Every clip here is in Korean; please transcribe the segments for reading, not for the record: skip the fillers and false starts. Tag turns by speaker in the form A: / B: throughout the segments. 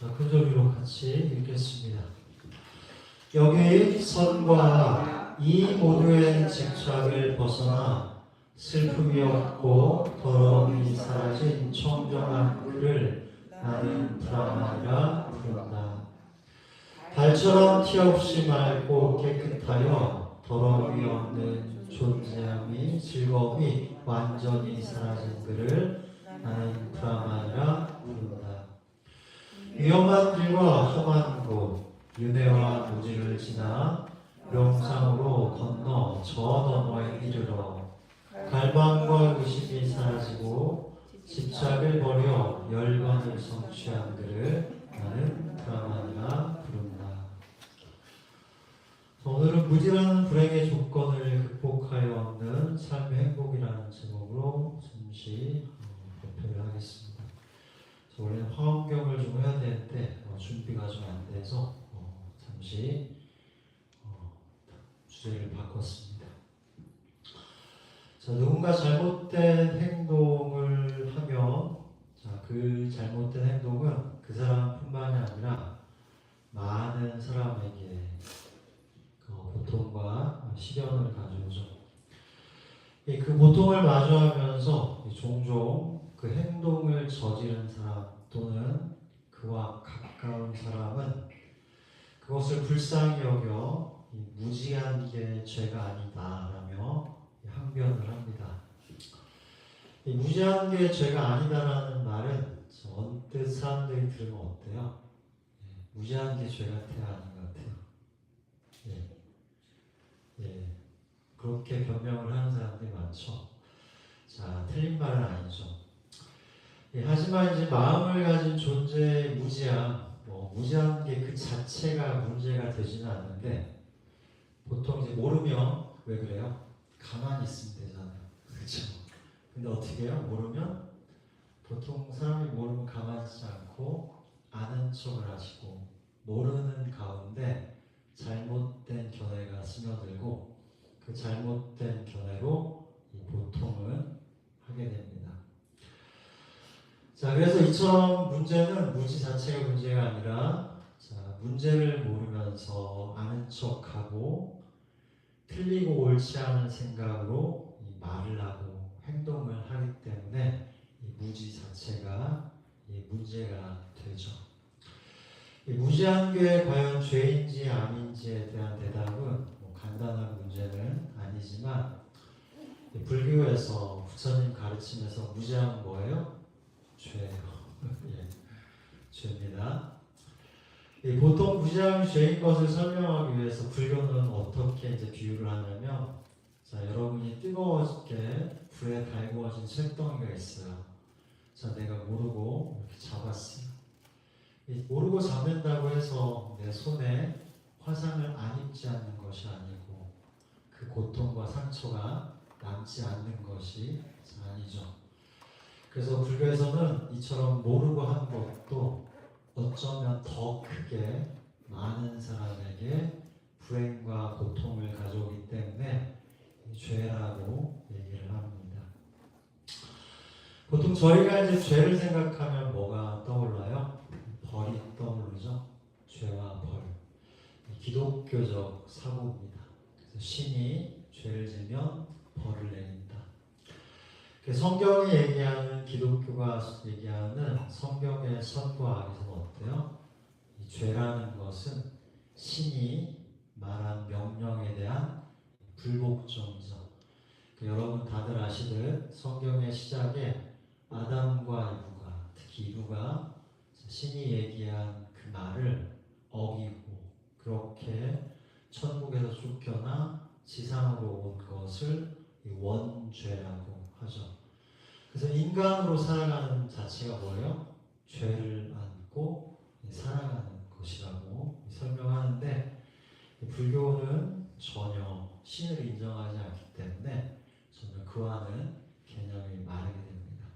A: 자, 큰소리로 같이 읽겠습니다. 여기 선과 이 모두의 집착을 벗어나 슬픔이 없고 더러움이 사라진 청정한 그를 나는 브라마니라 부른다. 달처럼 티 없이 맑고 깨끗하여 더러움이 없는 존재함이 즐거움이 완전히 사라진 그를 나는 브라마니라 부른다. 위험한 길과 험한 곳, 윤회와 무지를 지나 명상으로 건너 저 너머에 이르러 갈망과 의심이 사라지고 집착을 버려 열반을 성취한 그를 나는 브라마니라 부른다. 오늘은 무지라는 불행의 조건을 극복하여 얻는 삶의 행복이라는 제목으로 잠시 발표를 하겠습니다. 원래는 화엄경을 좀 해야 되는데 준비가 좀 안 돼서 잠시 주제를 바꿨습니다. 자, 누군가 잘못된 행동을 하면 그 잘못된 행동은 그 사람뿐만이 아니라 많은 사람에게 고통과 시련을 가져오죠. 그 고통을 마주하면서 종종 그 행동을 저지른 사람 또는 그와 가까운 사람은 그것을 불쌍히 여겨 무지한 게 죄가 아니다라며 항변을 합니다. 이 무지한 게 죄가 아니다라는 말은 언뜻 사람들이 들으면 어때요? 무지한 게 죄 같아요, 아닌 것 같아요? 그렇게 변명을 하는 사람들이 많죠. 자, 틀린 말은 아니죠. 하지만 이제 마음을 가진 존재의 무지한 게 그 자체가 문제가 되지는 않는데, 보통 이제 모르면 왜 그래요? 가만히 있으면 되잖아요. 그렇죠? 근데 어떻게 해요? 모르면 보통 사람이 모르면 가만히 있지 않고 아는 척을 하시고 모르는 가운데 잘못된 견해가 스며들고 그 잘못된 견해로 이 고통을 하게 됩니다. 자, 그래서 이처럼 문제는 무지 자체가 문제가 아니라 문제를 모르면서 아는 척하고 틀리고 옳지 않은 생각으로 이 말을 하고 행동을 하기 때문에 이 무지 자체가 이 문제가 되죠. 이 무지한 게 과연 죄인지 아닌지에 대한 대답은 간단한 문제는 아니지만 불교에서 부처님 가르침에서 무지한 뭐예요? 죄예요. 죄입니다. 보통 무지함이 죄인 것을 설명하기 위해서 불교는 어떻게 이제 비유를 하냐면, 여러분이 뜨거워지게 불에 달구어진 쇳덩이가 있어요. 내가 모르고 이렇게 잡았어요. 모르고 잡는다고 해서 내 손에 화상을 안 입지 않는 것이 아니고 그 고통과 상처가 남지 않는 것이 아니죠. 그래서 불교에서는 이처럼 모르고 한 것도 어쩌면 더 크게 많은 사람에게 불행과 고통을 가져오기 때문에 죄라고 얘기를 합니다. 보통 저희가 이제 죄를 생각하면 뭐가 떠올라요? 벌이 떠오르죠. 죄와 벌. 기독교적 사고입니다. 그래서 신이 죄를 지면 벌을 내린다. 성경이 얘기하는, 기독교가 얘기하는 성경의 선과 악에서는 어때요? 이 죄라는 것은 신이 말한 명령에 대한 불복종이죠. 여러분 다들 아시듯 성경의 시작에 아담과 이브가, 특히 이브가 신이 얘기한 그 말을 어기고 그렇게 천국에서 쫓겨나 지상으로 온 것을 원죄라고 하죠. 그래서 인간으로 살아가는 자체가 뭐예요? 죄를 안고 살아가는 것이라고 설명하는데, 불교는 전혀 신을 인정하지 않기 때문에 전혀 그와는 개념이 다르게 됩니다.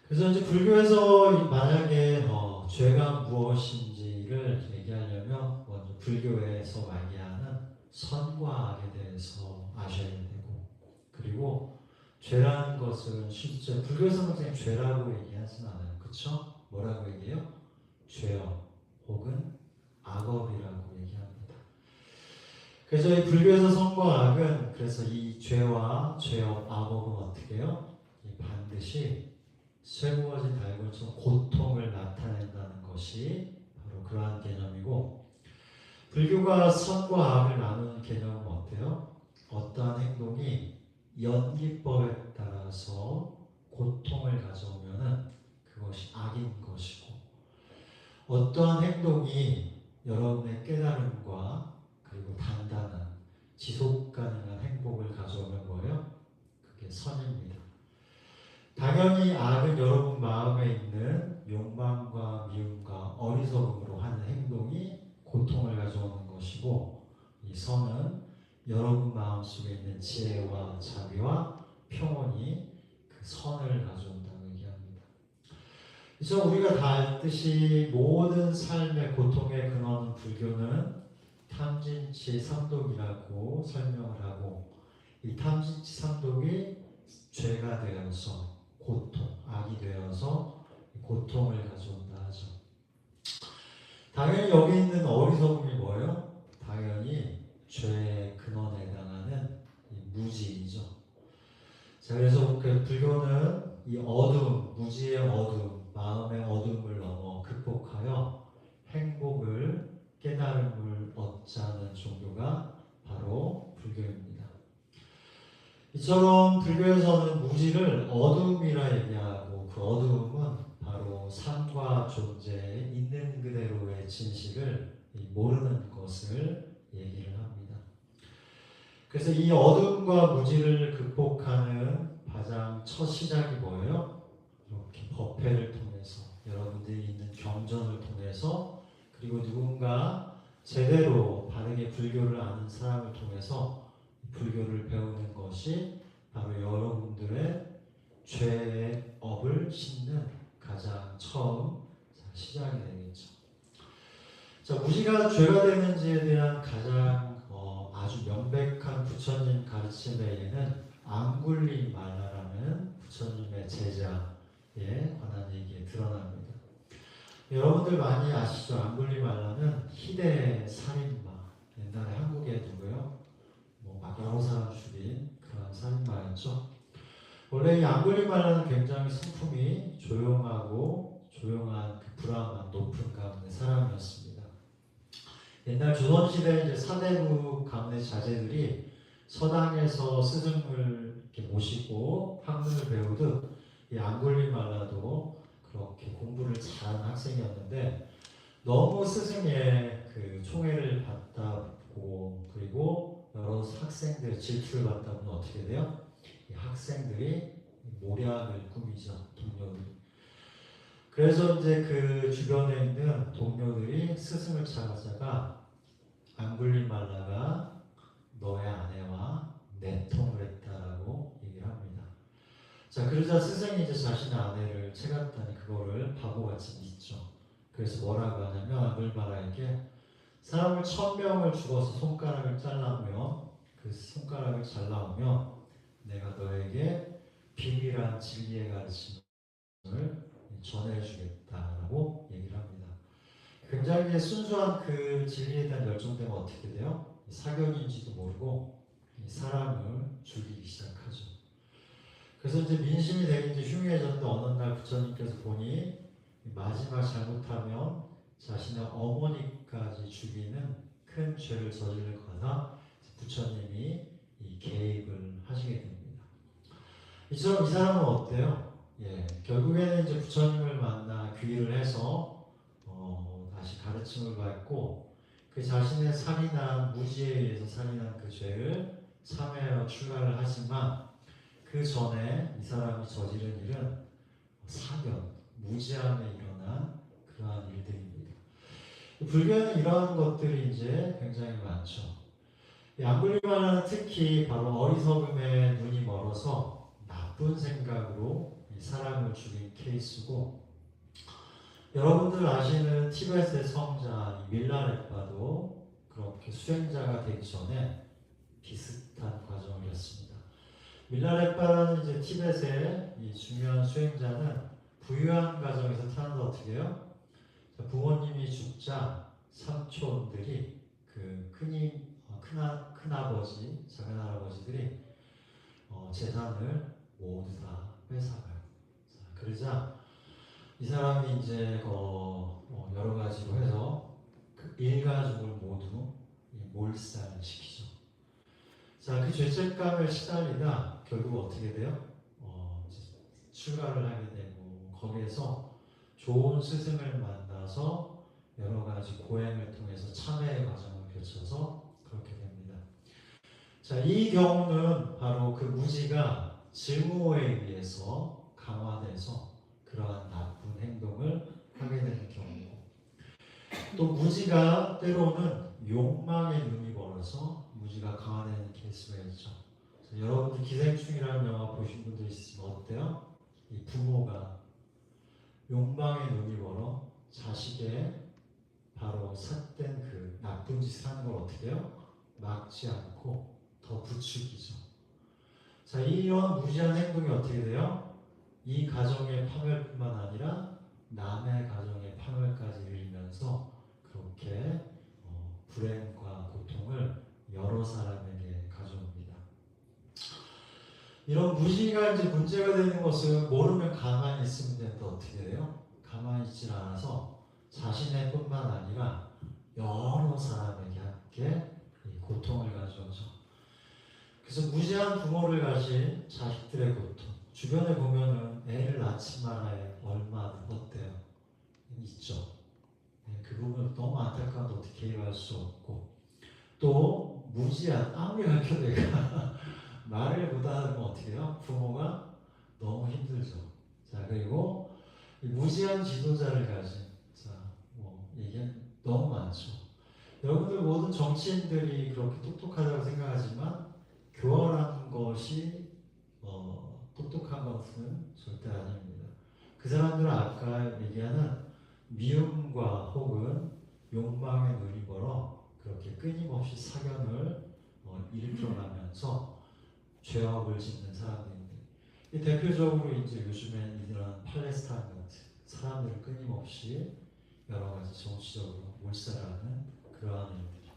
A: 그래서 이제 불교에서 만약에 죄가 무엇인지를 얘기하려면 먼저 불교에서 말하는 선과 악에 대해서 아셔야 되고, 그리고 죄라는 것은 실제 불교에서는 그냥 죄라고 얘기하진 않아요. 그렇죠? 뭐라고 얘기해요? 죄업 혹은 악업이라고 얘기합니다. 그래서 이 불교에서 선과 악은 그래서 이 죄와 죄업, 악업은 어떻게 해요? 반드시 쇠구어진 달굴처럼 고통을 나타낸다는 것이 바로 그러한 개념이고, 불교가 선과 악을 나누는 개념은 어때요? 어떠한 행동이 연기법에 따라서 고통을 가져오면은 그것이 악인 것이고, 어떠한 행동이 여러분의 깨달음과 그리고 단단한 지속 가능한 행복을 가져오면 뭐예요? 그게 선입니다. 당연히 악은 여러분 마음에 있는 욕망과 미움과 어리석음으로 하는 행동이 고통을 가져오는 것이고, 이 선은 여러분 마음속에 있는 지혜와 자비와 평온이 그 선을 가져온다고 얘기합니다. 그래서 우리가 다 알듯이 모든 삶의 고통의 근원은 불교는 탐진치 삼독이라고 설명을 하고, 이 탐진치 삼독이 죄가 되어서 고통, 악이 되어서 고통을 가져온다 하죠. 당연히 여기 있는 어리석음이 뭐예요? 당연히 죄의 근원에 해당하는 무지이죠. 자, 그래서 그 불교는 이 어둠, 무지의 어둠, 마음의 어둠을 넘어 극복하여 행복을, 깨달음을 얻자는 종교가 바로 불교입니다. 이처럼 불교에서는 무지를 어둠이라 얘기하고, 그 어둠은 바로 삶과 존재의 있는 그대로의 진실을 모르는 것을 얘기를 합니다. 그래서 이 어둠과 무지를 극복하는 가장 첫 시작이 뭐예요? 이렇게 법회를 통해서, 여러분들이 있는 경전을 통해서, 그리고 누군가 제대로 바르게 불교를 아는 사람을 통해서 불교를 배우는 것이 바로 여러분들의 죄의 업을 씻는 가장 처음 시작이 되겠죠. 자, 무지가 죄가 되는지에 대한 가장 아주 명백한 부처님 가르침에는 앙굴리말라라는 부처님의 제자에 관한 얘기에 드러납니다. 여러분들 많이 아시죠? 앙굴리말라는 희대의 살인마, 옛날에 한국에 누구요? 막 여러 사람 죽인 그런 살인마였죠. 원래 이 앙굴리말라는 굉장히 성품이 조용한 그 불안한 높은 가문의 사람이었습니다. 옛날 조선시대 이제 사대부 가문의 자제들이 서당에서 스승을 이렇게 모시고 학문을 배우듯 이 앙굴리말라도 그렇게 공부를 잘하는 학생이었는데, 너무 스승의 그 총애를 받다 보고, 그리고 여러 학생들 질투를 받다 보면 어떻게 돼요? 이 학생들이 모략을 꾸미죠, 동료들이. 그래서 이제 그 주변에 있는 동료들이 스승을 찾아가 앙굴리말라가 너의 아내와 내통을 했다라고 얘기를 합니다. 자, 그러자 스승이 이제 자신의 아내를 채갔다니 그거를 바보같이 믿죠. 그래서 뭐라고 하냐면 앙굴리말라에게 사람을 1000명을 죽어서 손가락을 잘라오면, 그 손가락을 잘라오면 내가 너에게 비밀한 진리의 가르침을 전해주겠다라고 얘기를 합니다. 굉장히 순수한 그 진리에 대한 열정 때문에 어떻게 돼요? 사견인지도 모르고 사람을 죽이기 시작하죠. 그래서 이제 민심이 되게 이제 흉해졌는데, 어느 날 부처님께서 보니 마지막 잘못하면 자신의 어머니까지 죽이는 큰 죄를 저지를 거나, 부처님이 이 개입을 하시게 됩니다. 이처럼 이 사람은 어때요? 결국에는 이제 부처님을 만나 귀의를 해서 다시 가르침을 받고, 그 자신의 살인한, 무지에 의해서 살인한 그 죄를 참회하여 출가를 하지만, 그 전에 이 사람이 저지른 일은 사견, 무지함에 일어난 그러한 일들입니다. 불교에는 이러한 것들이 이제 굉장히 많죠. 앙굴리말라는 특히 바로 어리석음에 눈이 멀어서 나쁜 생각으로 사람을 죽인 케이스고, 여러분들 아시는 티베트의 성자 밀라레파도 그렇게 수행자가 되기 전에 비슷한 과정을 했습니다. 밀라레파라는 이제 티베트의 이 중요한 수행자는 부유한 가정에서 태어나서 어떻게 해요? 부모님이 죽자 삼촌들이 그 큰아버지, 작은할아버지들이 재산을 모두 다 뺏어가요. 자, 그러자 이 사람이 이제 여러 가지로 해서 그 일가족을 모두 몰살을 시키죠. 자, 그 죄책감을 시달리다 결국 어떻게 돼요? 출가를 하게 되고 거기에서 좋은 스승을 만나서 여러 가지 고행을 통해서 참회의 과정을 거쳐서 그렇게 됩니다. 자, 이 경우는 바로 그 무지가 증오에 의해서 강화돼서 그러한 나쁜 행동을 하게 되는 경우고, 또 무지가 때로는 욕망의 눈이 멀어서 무지가 강화되는 케이스가 있죠. 여러분들 기생충이라는 영화 보신 분들 있으면 어때요? 이 부모가 욕망의 눈이 멀어 자식의 바로 삿된 그 나쁜 짓을 하는 걸 어떻게 해요? 막지 않고 더 부추기죠. 자, 이런 무지한 행동이 어떻게 돼요? 이 가정의 파멸뿐만 아니라 남의 가정의 파멸까지 이르면서 그렇게 불행과 고통을 여러 사람에게 가져옵니다. 이런 무지가 이제 문제가 되는 것을 모르면 가만히 있으면 되는데 어떻게 돼요? 가만히 있질 않아서 자신의 뿐만 아니라 여러 사람에게 함께 고통을 가져오죠. 그래서 무지한 부모를 가진 자식들의 고통, 주변에 보면은 애를 낳지 말아야 얼마나 어때요? 있죠. 그 부분은 너무 안타까운데 어떻게 개입할 수 없고, 또 무지한, 아무리 가르쳐도 애가 말을 못하는 건 어떻게 해요? 부모가 너무 힘들죠. 자, 그리고 무지한 지도자를 가진, 자, 얘기는 너무 많죠. 여러분들 모든 정치인들이 그렇게 똑똑하다고 생각하지만 교활한 것이 똑똑한 것은 절대 아닙니다. 그 사람들은 아까 얘기하는 미움과 혹은 욕망의 눈이 멀어 그렇게 끊임없이 사견을 일으켜가면서 죄업을 짓는 사람들인데, 이 대표적으로 이제 요즘에 이런 팔레스타인 같은 사람들을 끊임없이 여러 가지 정치적으로 몰살하는 그러한 일들이.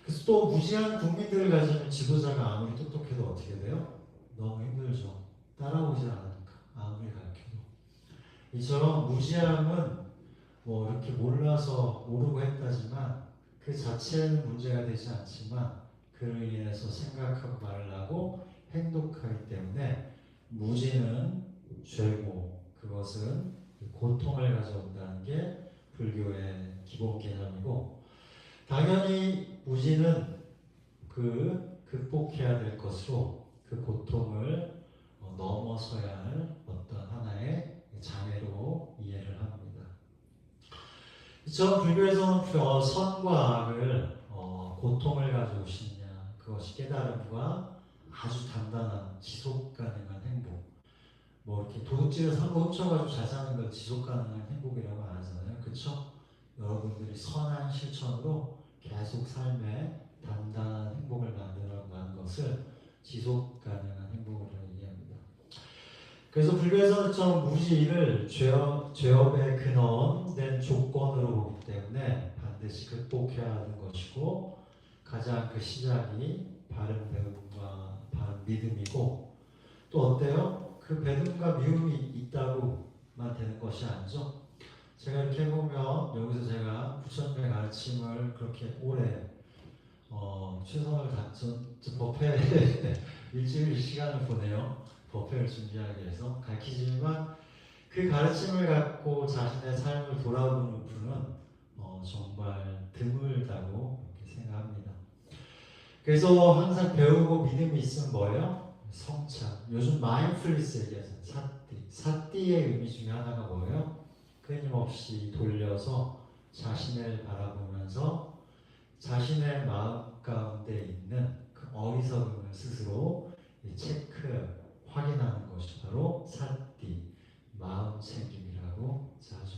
A: 그래서 또 무지한 국민들을 가지는 지도자가 아무리 똑똑해도 어떻게 돼요? 너무 힘들죠. 따라오지 않으니까 아무리 가르쳐도. 이처럼 무지함은 이렇게 몰라서 모르고 했다지만 그 자체는 문제가 되지 않지만 그로 인해서 생각하고 말을 하고 행동하기 때문에 무지는 죄고, 그것은 고통을 가져온다는 게 불교의 기본 개념이고, 당연히 무지는 극복해야 될 것으로 그 고통을 넘어서야 할 어떤 하나의 장애로 이해를 합니다. 저 불교에서는 선과 악을 고통을 가져오시느냐, 그것이 깨달음과 아주 단단한 지속 가능한 행복. 이렇게 도둑질을 사고 훔쳐가지고 잘 사는 걸 지속 가능한 행복이라고 안 하잖아요. 그렇죠? 여러분들이 선한 실천으로 계속 삶에 단단한 행복을 만들어가는 것을 지속 가능한 행복으로 얘기합니다. 그래서 불교에서는 좀 무지를 죄업의 근원된 조건으로 보기 때문에 반드시 극복해야 하는 것이고, 가장 그 시작이 바른 배움과 바른 믿음이고, 또 어때요? 그 배움과 미움이 있다고만 되는 것이 아니죠. 제가 이렇게 보면 여기서 제가 부처님의 가르침을 그렇게 오래 최선을 다해서 법회 일주일 시간을 보내요. 법회를 준비하기 위해서 가르치지만 그 가르침을 갖고 자신의 삶을 돌아보는 분은 정말 드물다고 그렇게 생각합니다. 그래서 항상 배우고 믿음이 있으면 뭐예요? 성찰. 요즘 마인드풀니스 얘기하잖아요. 사띠의 의미 중에 하나가 뭐예요? 끊임없이 돌려서 자신을 바라보면서 자신의 마음 가운데 있는 그 어리석음을 스스로 체크, 확인하는 것이 바로 사띠, 마음 챙김이라고 하죠.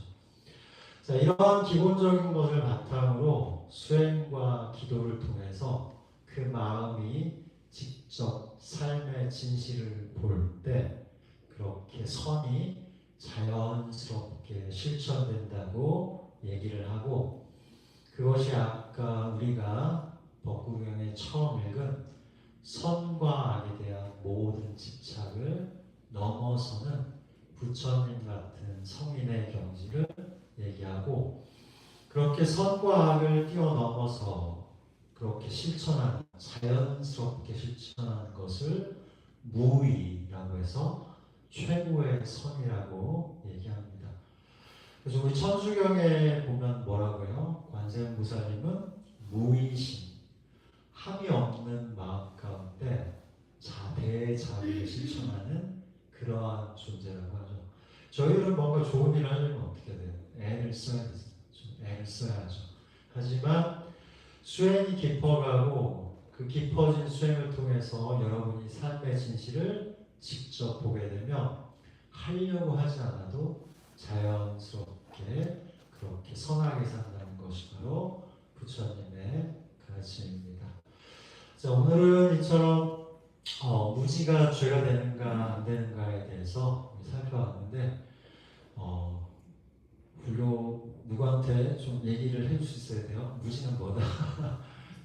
A: 자, 이러한 기본적인 것을 바탕으로 수행과 기도를 통해서 그 마음이 직접 삶의 진실을 볼 때 그렇게 선이 자연스럽게 실천된다고 얘기를 하고, 그것이 아까 우리가 법구경에 처음 읽은 선과 악에 대한 모든 집착을 넘어서는 부처님 같은 성인의 경지를 얘기하고, 그렇게 선과 악을 뛰어넘어서 그렇게 실천하는, 자연스럽게 실천하는 것을 무의라고 해서 최고의 선이라고 얘기합니다. 그래서 우리 천수경에 보면 뭐라고요? 관세음보살님은 무의심, 함이 없는 마음 가운데 대자비를 실천하는 그러한 존재라고 하죠. 저희들은 뭔가 좋은 일을 하려면 어떻게 돼요? 애를 써야 되죠. 애를 써야죠. 하지만 수행이 깊어가고 그 깊어진 수행을 통해서 여러분이 삶의 진실을 직접 보게 되면 하려고 하지 않아도 자연스럽게 그렇게 선하게 산다는 것이 바로 부처님의 가르침입니다. 자, 오늘은 이처럼 무지가 죄가 되는가 안 되는가에 대해서 살펴봤는데, 불교 누구한테 좀 얘기를 해줄 수 있어야 돼요. 무지는 뭐다?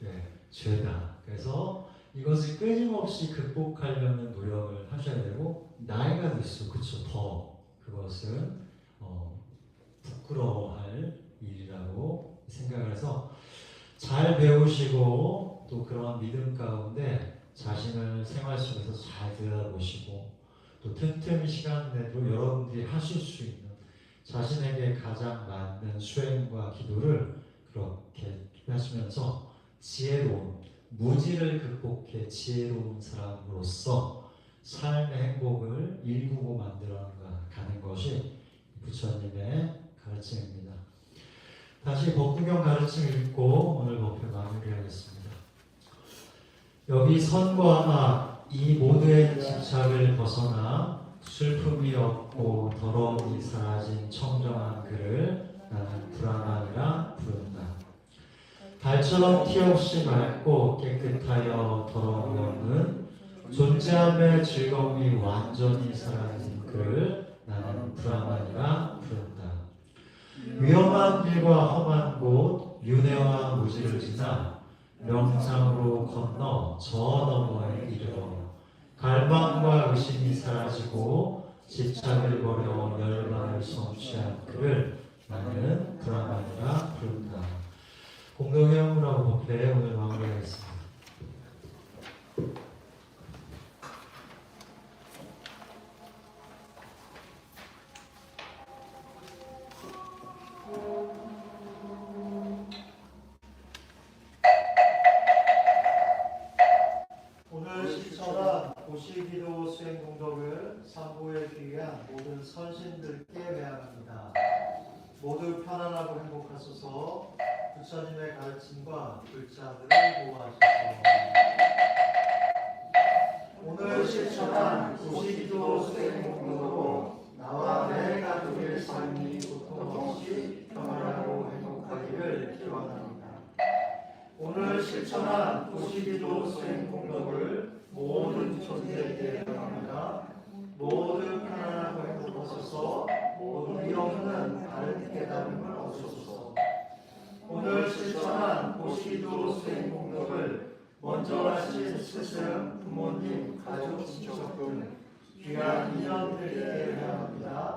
A: 네, 죄다. 그래서 이것을 끊임없이 극복하려는 노력을 하셔야 되고, 나이가 들수록 그쵸, 더 그것은 부끄러워할 일이라고 생각을 해서 잘 배우시고, 또 그런 믿음 가운데 자신을 생활 속에서 잘 들여다보시고, 또 틈틈이 시간 내도 여러분들이 하실 수 있는 자신에게 가장 맞는 수행과 기도를 그렇게 하시면서 지혜로운, 무지를 극복해 지혜로운 사람으로서 삶의 행복을 일구고 만들어 가는 것이 부처님의 가르침입니다. 다시 법구경 가르침 읽고 오늘 법회 마무리하겠습니다. 여기 선과 악, 이 모두의 집착을 벗어나 슬픔이 없고 더러움이 사라진 청정한 그를 나는 브라만이라 부른다. 달처럼 티 없이 맑고 깨끗하여 더러움이 없는 존재함의 즐거움이 완전히 사라진 그를 나는 브라만이라 부른다. 위험한 길과 험한 곳, 윤회와 무지를 지나 명상으로 건너 저 너머에 이르러 갈망과 의심이 사라지고 집착을 버려 열반을 성취한 그를 나는 브라만이라 부른다. 공동의원문하고 법회 오늘 마무리하겠습니다. 고시기도 수행 공덕을 삼보에 귀한 모든 선신들께 외합니다. 모두 편안하고 행복하소서. 부처님의 가르침과 불자들을 보호하소서. 오늘 실천한 고시기도 수행 공덕으로 나와 내 가족의 삶이 고통 없이 평안하고 행복하기를 기원합니다. 오늘 실천한 고시기도 수행 공덕을 모든 존재에게 합니다. 모두 편안하고 행복하소서. 모두 이없는 다른 깨달음을 얻으소서. 오늘 실천한 고시기도 수행 공덕을 먼저 하신 스승, 부모님, 가족, 친척 등 귀한 인연들에게 합니다.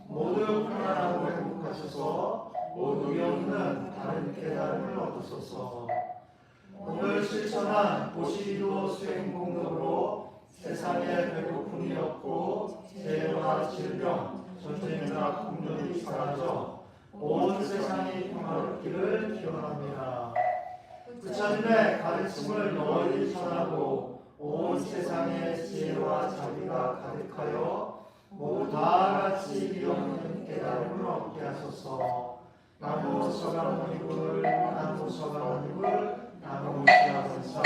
A: 모두 편안하고 행복하소서. 모두 이없는 다른 깨달음을 얻으소서. 오늘 실천한 고시기도 수행 공덕으로 세상에 배고픔이 없고 재해와 질병, 전쟁이나 공멸이 사라져 온 세상이 평화롭기를 기원합니다. 부처님의 가르침을 널리 전하고 온 세상에 지혜와 자비가 가득하여 모두 다 같이 이없는 깨달음을 얻게 하소서. 나무 서가모니불, 나무 서가모니불, 나무 시아선사.